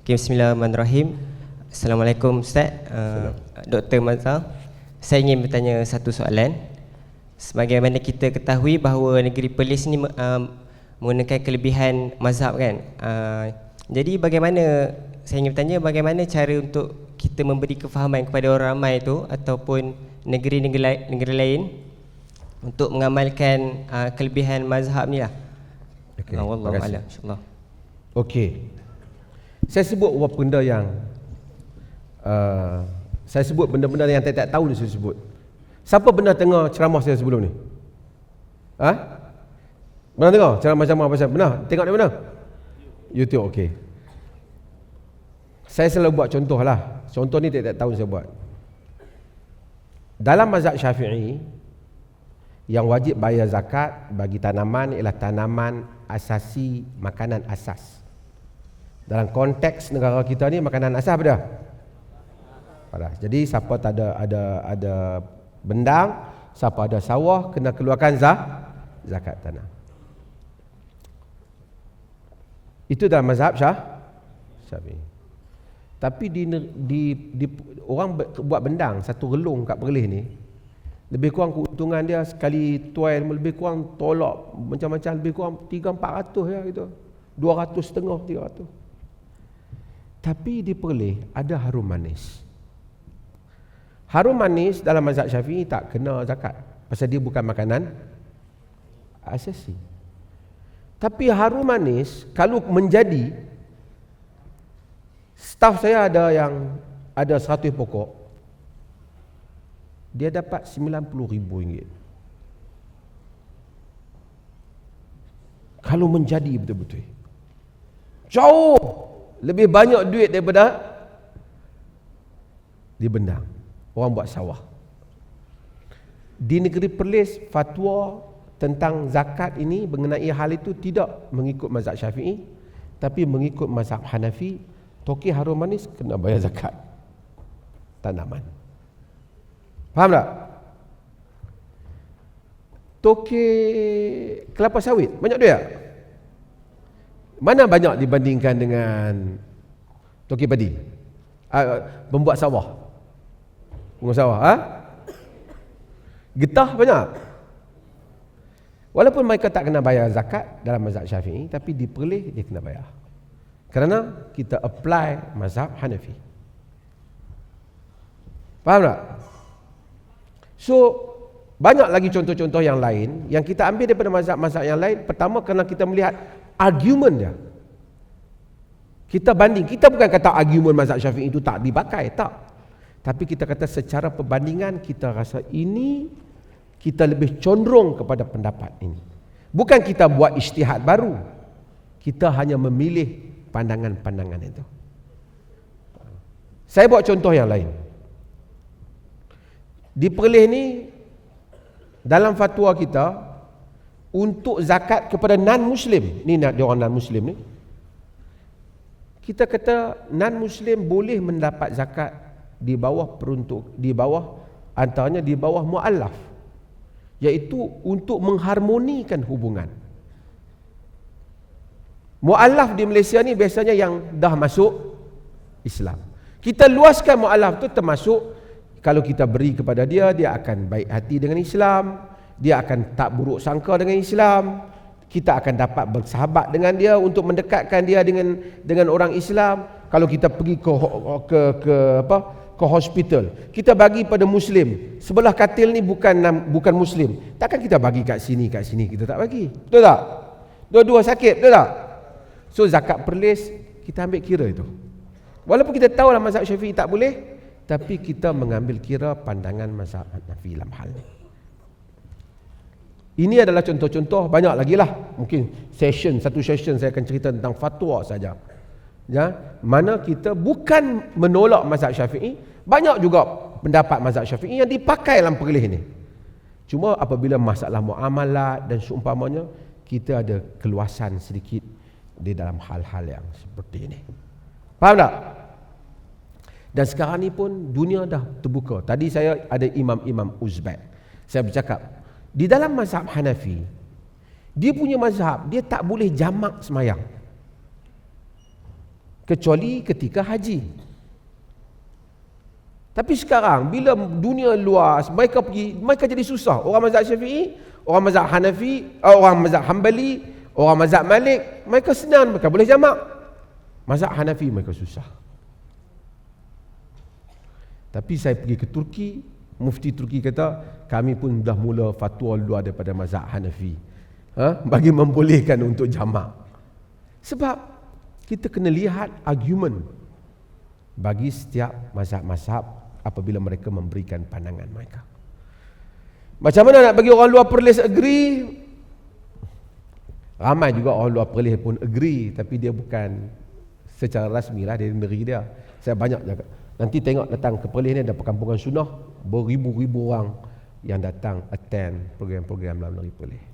Okay, bismillahirrahmanirrahim. Assalamualaikum Ustaz, Dr. Mazhar. Saya ingin bertanya satu soalan. Sebagaimana kita ketahui bahawa negeri Perlis ni menggunakan kelebihan mazhab kan. Jadi bagaimana, saya ingin bertanya bagaimana cara untuk kita memberi kefahaman kepada orang ramai itu ataupun negeri-negeri lain untuk mengamalkan kelebihan mazhab ni lah. Okay, Wallahu a'lam, insya-Allah. Okey. Saya sebut beberapa benda yang saya sebut benda-benda yang tak tahu ni saya sebut. Siapa pernah tengok ceramah saya sebelum ni? Pernah tengok ceramah-ceramah pasal? Pernah? Tengok di mana? YouTube, okey. Saya selalu buat contoh lah. Contoh ni tak tahu saya buat. Dalam mazhab Syafi'i, yang wajib bayar zakat bagi tanaman ialah tanaman asasi, makanan asas. Dalam konteks negara kita ni, makanan asas apa dah? Paras. Jadi siapa tak ada bendang, siapa ada sawah kena keluarkan zakat tanah. Itu dalam mazhab Syafi'i. Tapi di orang buat bendang satu relung kat Perlis ni, lebih kurang keuntungan dia sekali tuai lebih kurang tolak macam-macam, lebih kurang 300-400 ya gitu. 200 setengah, 300. Tapi di Perlis ada harum manis. Harum manis dalam mazhab Syafi'i tak kena zakat pasal dia bukan makanan asasi. Tapi harum manis kalau menjadi, staf saya ada yang ada 100 pokok, dia dapat RM90,000. Kalau menjadi betul-betul jauh lebih banyak duit daripada di bendang orang buat sawah. Di negeri Perlis, fatwa tentang zakat ini mengenai hal itu tidak mengikut mazhab Syafi'i, tapi mengikut mazhab Hanafi. Toki harum manis kena bayar zakat tanaman. Faham tak? Toki kelapa sawit banyak duit tak? Mana banyak dibandingkan dengan toki padi? Pembuat sawah. Pembuat sawah, getah banyak. Walaupun mereka tak kena bayar zakat dalam mazhab Syafi'i, tapi di Perlis dia kena bayar. Kerana kita apply mazhab Hanafi. Faham tak? So, banyak lagi contoh-contoh yang lain yang kita ambil daripada mazhab-mazhab yang lain. Pertama, kerana kita melihat argumen dia. Kita banding. Kita bukan kata argumen mazhab Syafi'i itu tak dipakai, tak. Tapi kita kata secara perbandingan kita rasa ini kita lebih condong kepada pendapat ini. Bukan kita buat ijtihad baru. Kita hanya memilih pandangan-pandangan itu. Saya buat contoh yang lain. Di Perlis ni, dalam fatwa kita, untuk zakat kepada non-Muslim, ni dia orang non-Muslim ni, kita kata non-Muslim boleh mendapat zakat di bawah antaranya di bawah mu'allaf, iaitu untuk mengharmonikan hubungan. Mu'allaf di Malaysia ni biasanya yang dah masuk Islam. Kita luaskan mu'allaf tu termasuk kalau kita beri kepada dia, dia akan baik hati dengan Islam, dia akan tak buruk sangka dengan Islam, kita akan dapat bersahabat dengan dia untuk mendekatkan dia dengan orang Islam. Kalau kita pergi ke hospital, kita bagi pada Muslim, sebelah katil ni bukan Muslim, takkan kita bagi kat sini kita tak bagi, betul tak? Dua-dua sakit, betul tak? So zakat Perlis kita ambil kira itu. Walaupun kita tahu lah mazhab Syafi'i tak boleh, tapi kita mengambil kira pandangan mazhab Hanafi dalam hal ni. Ini adalah contoh-contoh, banyak lagi lah. Mungkin satu session saya akan cerita tentang fatwa saja. Ya, mana kita bukan menolak mazhab Syafi'i, banyak juga pendapat mazhab Syafi'i yang dipakai dalam Perlis ni. Cuma apabila masalah muamalat dan seumpamanya, kita ada keluasan sedikit di dalam hal-hal yang seperti ini. Faham tak? Dan sekarang ni pun dunia dah terbuka. Tadi saya ada imam-imam Uzbek. Saya bercakap, di dalam mazhab Hanafi, dia punya mazhab, dia tak boleh jamak semayang. kecuali ketika haji. Tapi sekarang bila dunia luas, mereka jadi susah. Orang mazhab Syafi'i, orang mazhab Hanafi, orang mazhab Hambali, orang mazhab Malik, mereka senang, mereka boleh jamak. Mazhab Hanafi mereka susah. Tapi saya pergi ke Turki, mufti Turki kata, kami pun dah mula fatwa luar daripada mazhab Hanafi, bagi membolehkan untuk jamak. Sebab kita kena lihat argumen bagi setiap mazhab-mazhab apabila mereka memberikan pandangan mereka. Macam mana nak bagi orang luar Perlis agree? Ramai juga orang luar Perlis pun agree, tapi dia bukan secara rasmi lah, dia negeri dia. Saya banyak jaga. Nanti tengok datang ke Perlis ni ada perkampungan sunnah, beribu-ribu orang yang datang attend program-program dalam negeri Perlis.